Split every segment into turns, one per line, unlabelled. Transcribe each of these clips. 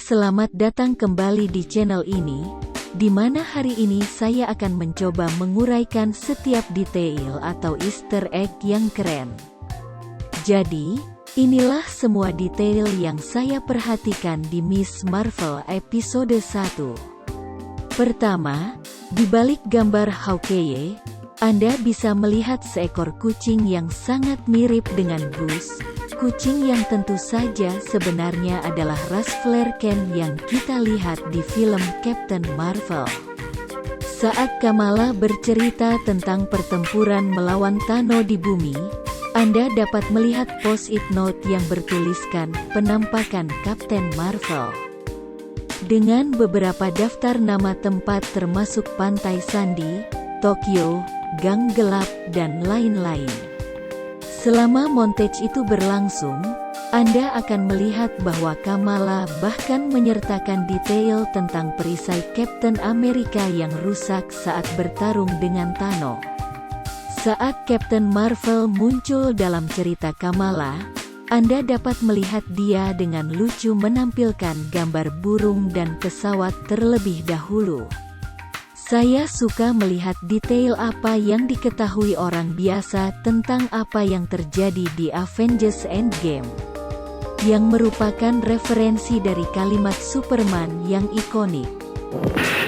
selamat datang kembali di channel ini, di mana hari ini saya akan mencoba menguraikan setiap detail atau Easter egg yang keren. Jadi, inilah semua detail yang saya perhatikan di Miss Marvel episode 1. Pertama, di balik gambar Hawkeye, Anda bisa melihat seekor kucing yang sangat mirip dengan Goose. Kucing yang tentu saja sebenarnya adalah ras Flerken yang kita lihat di film Captain Marvel. Saat Kamala bercerita tentang pertempuran melawan Thanos di bumi, Anda dapat melihat post-it note yang bertuliskan penampakan Captain Marvel. Dengan beberapa daftar nama tempat termasuk Pantai Sandy, Tokyo, Gang Gelap, dan lain-lain. Selama montage itu berlangsung, Anda akan melihat bahwa Kamala bahkan menyertakan detail tentang perisai Captain America yang rusak saat bertarung dengan Thanos. Saat Captain Marvel muncul dalam cerita Kamala, Anda dapat melihat dia dengan lucu menampilkan gambar burung dan pesawat terlebih dahulu. Saya suka melihat detail apa yang diketahui orang biasa tentang apa yang terjadi di Avengers Endgame, yang merupakan referensi dari kalimat Superman yang ikonik.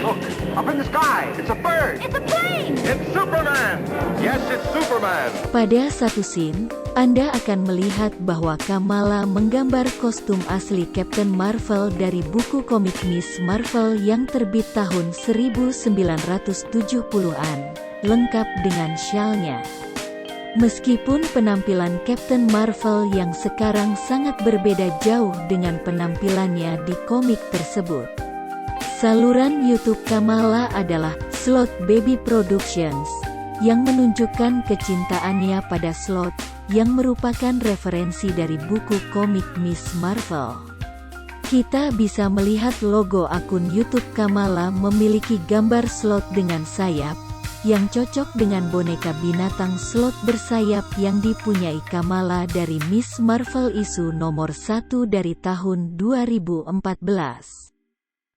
Look, up in the sky, it's a bird.
It's a plane!
It's Superman! Yes, it's Superman!
Pada satu scene, Anda akan melihat bahwa Kamala menggambar kostum asli Captain Marvel dari buku komik Miss Marvel yang terbit tahun 1970-an, lengkap dengan syalnya. Meskipun penampilan Captain Marvel yang sekarang sangat berbeda jauh dengan penampilannya di komik tersebut. Saluran YouTube Kamala adalah Slot Baby Productions, yang menunjukkan kecintaannya pada Slot, yang merupakan referensi dari buku komik Miss Marvel. Kita bisa melihat logo akun YouTube Kamala memiliki gambar Slot dengan sayap, yang cocok dengan boneka binatang Slot bersayap yang dipunyai Kamala dari Miss Marvel isu nomor 1 dari tahun 2014.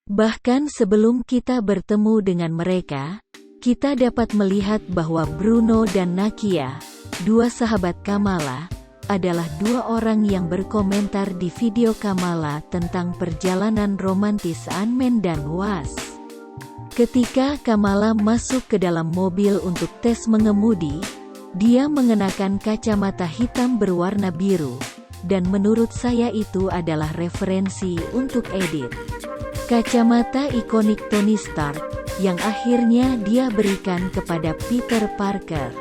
Bahkan sebelum kita bertemu dengan mereka, kita dapat melihat bahwa Bruno dan Nakia, dua sahabat Kamala, adalah dua orang yang berkomentar di video Kamala tentang perjalanan romantis Ant-Man dan Wasp. Ketika Kamala masuk ke dalam mobil untuk tes mengemudi, dia mengenakan kacamata hitam berwarna biru, dan menurut saya itu adalah referensi untuk edit kacamata ikonik Tony Stark, yang akhirnya dia berikan kepada Peter Parker,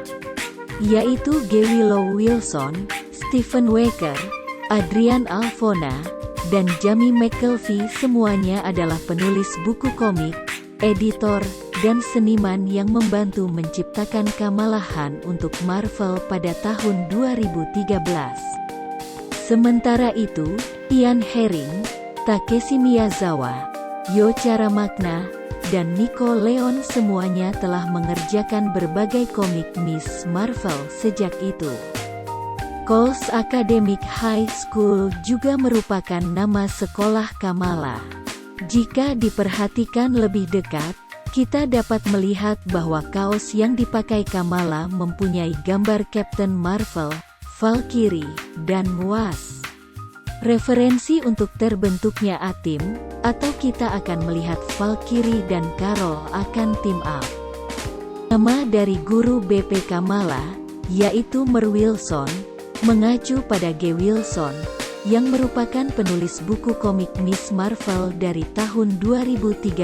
yaitu G. Willow Wilson, Stephen Walker, Adrian Alphona, dan Jamie McKelvey. Semuanya adalah penulis buku komik, editor, dan seniman yang membantu menciptakan Kamala Khan untuk Marvel pada tahun 2013. Sementara itu, Ian Herring, Takeshi Miyazawa, Yo Caramakna, dan Nico Leon semuanya telah mengerjakan berbagai komik Miss Marvel sejak itu. Coles Academic High School juga merupakan nama sekolah Kamala. Jika diperhatikan lebih dekat, kita dapat melihat bahwa kaos yang dipakai Kamala mempunyai gambar Captain Marvel, Valkyrie, dan Wasp. Referensi untuk terbentuknya A-Team, atau kita akan melihat Valkyrie dan Carol akan team up. Nama dari guru BP Kamala, yaitu Mer Wilson, mengacu pada G. Wilson, yang merupakan penulis buku komik Miss Marvel dari tahun 2013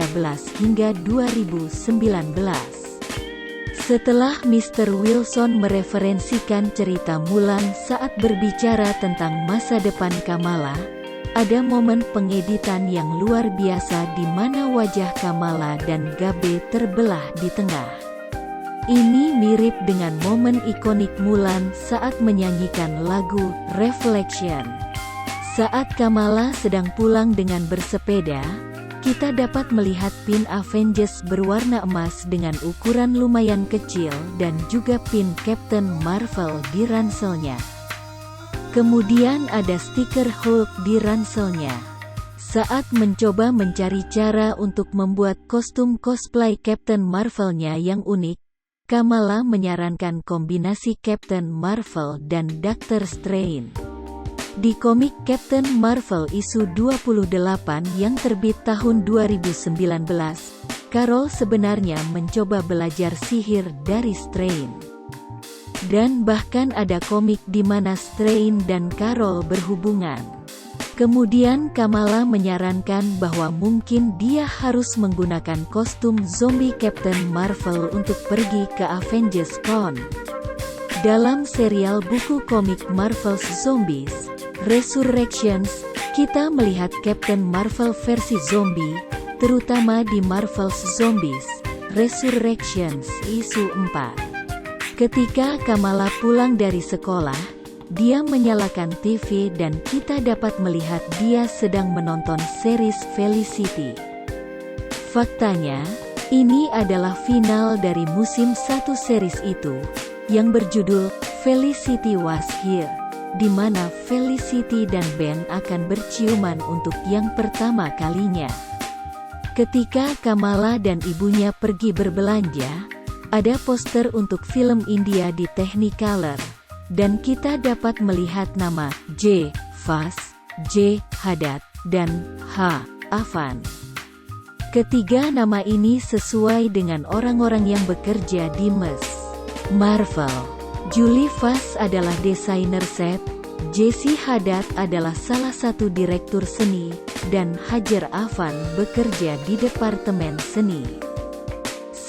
hingga 2019. Setelah Mr. Wilson mereferensikan cerita Mulan saat berbicara tentang masa depan Kamala, ada momen pengeditan yang luar biasa di mana wajah Kamala dan Gabe terbelah di tengah. Ini mirip dengan momen ikonik Mulan saat menyanyikan lagu Reflection. Saat Kamala sedang pulang dengan bersepeda, kita dapat melihat pin Avengers berwarna emas dengan ukuran lumayan kecil dan juga pin Captain Marvel di ranselnya. Kemudian ada stiker Hulk di ranselnya. Saat mencoba mencari cara untuk membuat kostum cosplay Captain Marvel-nya yang unik, Kamala menyarankan kombinasi Captain Marvel dan Dr. Strange. Di komik Captain Marvel isu 28 yang terbit tahun 2019, Carol sebenarnya mencoba belajar sihir dari Strange. Dan bahkan ada komik di mana Strange dan Carol berhubungan. Kemudian Kamala menyarankan bahwa mungkin dia harus menggunakan kostum zombie Captain Marvel untuk pergi ke Avengers Con. Dalam serial buku komik Marvel's Zombies, Resurrections, kita melihat Captain Marvel versi zombie, terutama di Marvel's Zombies, Resurrections isu 4. Ketika Kamala pulang dari sekolah, dia menyalakan TV dan kita dapat melihat dia sedang menonton series Felicity. Faktanya, ini adalah final dari musim 1 series itu, yang berjudul Felicity Was Here, di mana Felicity dan Ben akan berciuman untuk yang pertama kalinya. Ketika Kamala dan ibunya pergi berbelanja, ada poster untuk film India di Technicolor, dan kita dapat melihat nama J. Fas, J. Haddad, dan H. Avan. Ketiga nama ini sesuai dengan orang-orang yang bekerja di Ms. Marvel. Julie Fas adalah desainer set, Jesse Haddad adalah salah satu direktur seni, dan Hajar Avan bekerja di departemen seni.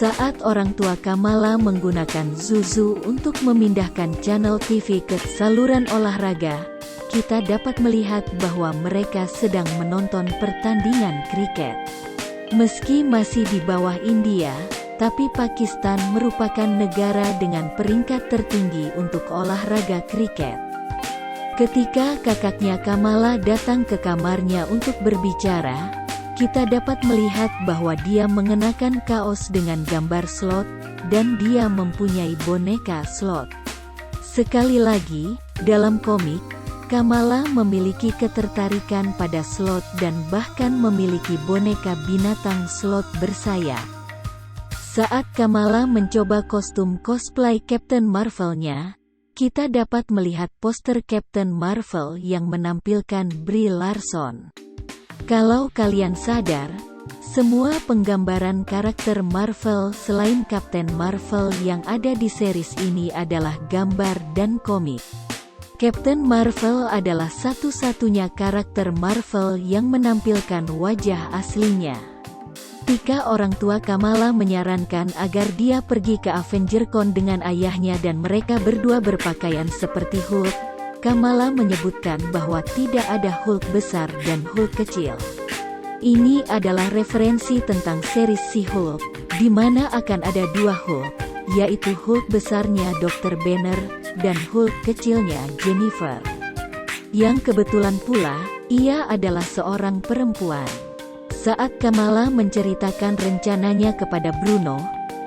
Saat orang tua Kamala menggunakan Zuzu untuk memindahkan channel TV ke saluran olahraga, kita dapat melihat bahwa mereka sedang menonton pertandingan kriket. Meski masih di bawah India, tapi Pakistan merupakan negara dengan peringkat tertinggi untuk olahraga kriket. Ketika kakaknya Kamala datang ke kamarnya untuk berbicara, kita dapat melihat bahwa dia mengenakan kaos dengan gambar slot, dan dia mempunyai boneka slot. Sekali lagi, dalam komik, Kamala memiliki ketertarikan pada slot dan bahkan memiliki boneka binatang slot bersayap. Saat Kamala mencoba kostum cosplay Captain Marvel-nya, kita dapat melihat poster Captain Marvel yang menampilkan Brie Larson. Kalau kalian sadar, semua penggambaran karakter Marvel selain Captain Marvel yang ada di series ini adalah gambar dan komik. Captain Marvel adalah satu-satunya karakter Marvel yang menampilkan wajah aslinya. Ketika orang tua Kamala menyarankan agar dia pergi ke AvengerCon dengan ayahnya dan mereka berdua berpakaian seperti Hulk, Kamala menyebutkan bahwa tidak ada Hulk besar dan Hulk kecil. Ini adalah referensi tentang series si Hulk, di mana akan ada 2 Hulk, yaitu Hulk besarnya Dr. Banner, dan Hulk kecilnya Jennifer. Yang kebetulan pula, ia adalah seorang perempuan. Saat Kamala menceritakan rencananya kepada Bruno,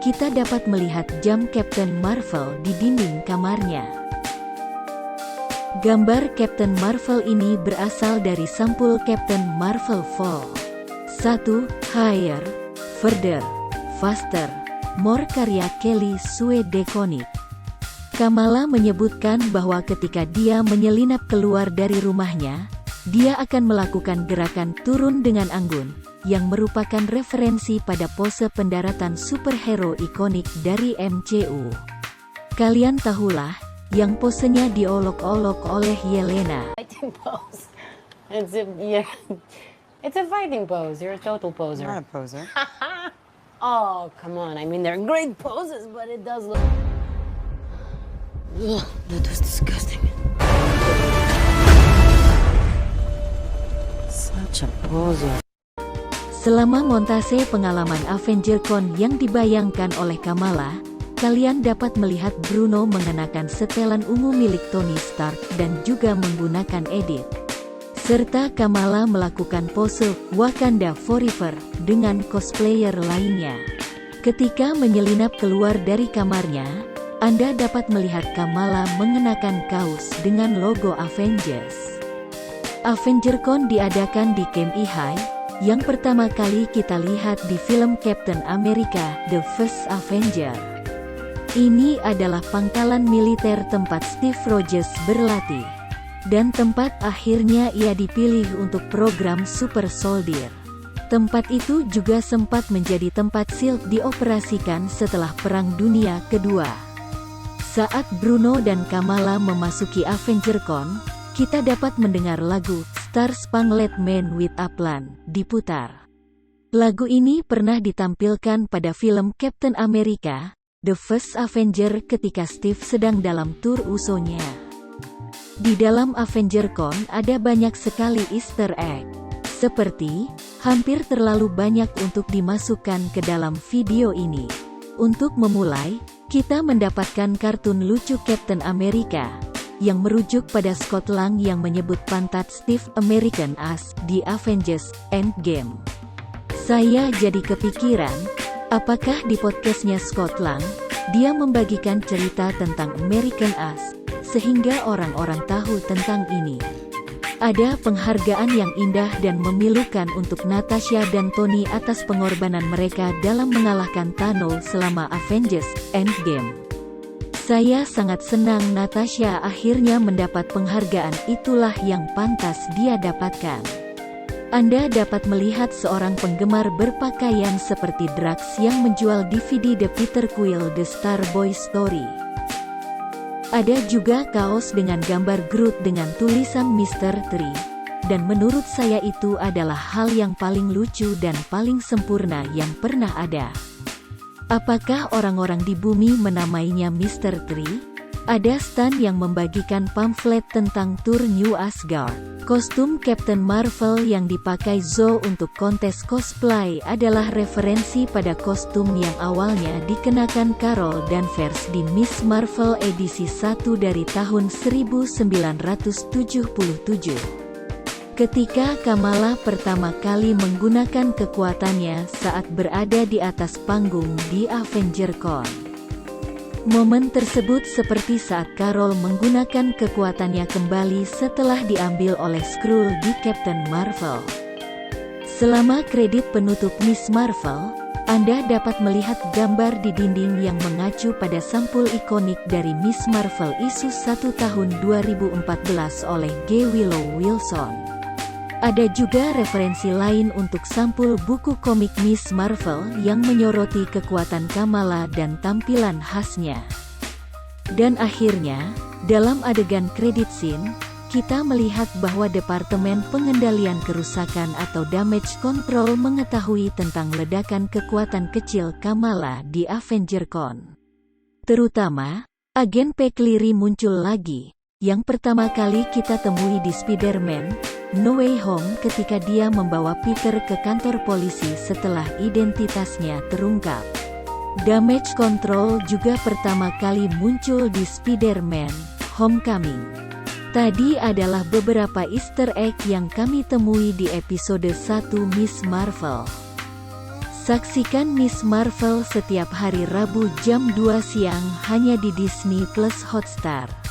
kita dapat melihat jam Captain Marvel di dinding kamarnya. Gambar Captain Marvel ini berasal dari sampul Captain Marvel Fall. 1. Higher, Further, Faster, More karya Kelly Sue DeConnick. Kamala menyebutkan bahwa ketika dia menyelinap keluar dari rumahnya, dia akan melakukan gerakan turun dengan anggun, yang merupakan referensi pada pose pendaratan superhero ikonik dari MCU. Kalian tahulah, yang posenya diolok-olok oleh Yelena.
Fighting pose. It's a fighting pose. You're a total poser.
I'm not a poser.
Oh, come on. I mean, they're great poses, but it does look... Ugh, that was disgusting. Such a poser.
Selama montase pengalaman AvengerCon yang dibayangkan oleh Kamala, kalian dapat melihat Bruno mengenakan setelan ungu milik Tony Stark dan juga menggunakan edit. Serta Kamala melakukan pose Wakanda Forever dengan cosplayer lainnya. Ketika menyelinap keluar dari kamarnya, Anda dapat melihat Kamala mengenakan kaos dengan logo Avengers. AvengerCon diadakan di Camp High, yang pertama kali kita lihat di film Captain America: The First Avenger. Ini adalah pangkalan militer tempat Steve Rogers berlatih, dan tempat akhirnya ia dipilih untuk program Super Soldier. Tempat itu juga sempat menjadi tempat SHIELD dioperasikan setelah Perang Dunia Kedua. Saat Bruno dan Kamala memasuki AvengerCon, kita dapat mendengar lagu Star Spangled Man with a Plan diputar. Lagu ini pernah ditampilkan pada film Captain America: The First Avenger ketika Steve sedang dalam tur USO-nya. Di dalam AvengerCon ada banyak sekali Easter egg, seperti hampir terlalu banyak untuk dimasukkan ke dalam video ini. Untuk memulai, kita mendapatkan kartun lucu Captain America yang merujuk pada Scott Lang yang menyebut pantat Steve American Ass di Avengers Endgame. Saya jadi kepikiran, apakah di podcastnya Scott Lang, dia membagikan cerita tentang American Ass, sehingga orang-orang tahu tentang ini. Ada penghargaan yang indah dan memilukan untuk Natasha dan Tony atas pengorbanan mereka dalam mengalahkan Thanos selama Avengers Endgame. Saya sangat senang Natasha akhirnya mendapat penghargaan, itulah yang pantas dia dapatkan. Anda dapat melihat seorang penggemar berpakaian seperti Drax yang menjual DVD The Peter Quill The Starboy Story. Ada juga kaos dengan gambar Groot dengan tulisan Mr. Tree, dan menurut saya itu adalah hal yang paling lucu dan paling sempurna yang pernah ada. Apakah orang-orang di bumi menamainya Mr. Tree? Ada stan yang membagikan pamflet tentang tur New Asgard. Kostum Captain Marvel yang dipakai Zoe untuk kontes cosplay adalah referensi pada kostum yang awalnya dikenakan Carol Danvers di Miss Marvel edisi 1 dari tahun 1977. Ketika Kamala pertama kali menggunakan kekuatannya saat berada di atas panggung di AvengerCon. Momen tersebut seperti saat Carol menggunakan kekuatannya kembali setelah diambil oleh Skrull di Captain Marvel. Selama kredit penutup Miss Marvel, Anda dapat melihat gambar di dinding yang mengacu pada sampul ikonik dari Miss Marvel isu 1 tahun 2014 oleh G. Willow Wilson. Ada juga referensi lain untuk sampul buku komik Miss Marvel yang menyoroti kekuatan Kamala dan tampilan khasnya. Dan akhirnya, dalam adegan kredit scene, kita melihat bahwa Departemen Pengendalian Kerusakan atau Damage Control mengetahui tentang ledakan kekuatan kecil Kamala di AvengerCon. Terutama, agen Pecleary muncul lagi, yang pertama kali kita temui di Spider-Man No Way Home ketika dia membawa Peter ke kantor polisi setelah identitasnya terungkap. Damage Control juga pertama kali muncul di Spider-Man Homecoming. Tadi adalah beberapa Easter egg yang kami temui di episode 1 Miss Marvel. Saksikan Miss Marvel setiap hari Rabu jam 2 siang hanya di Disney Plus Hotstar.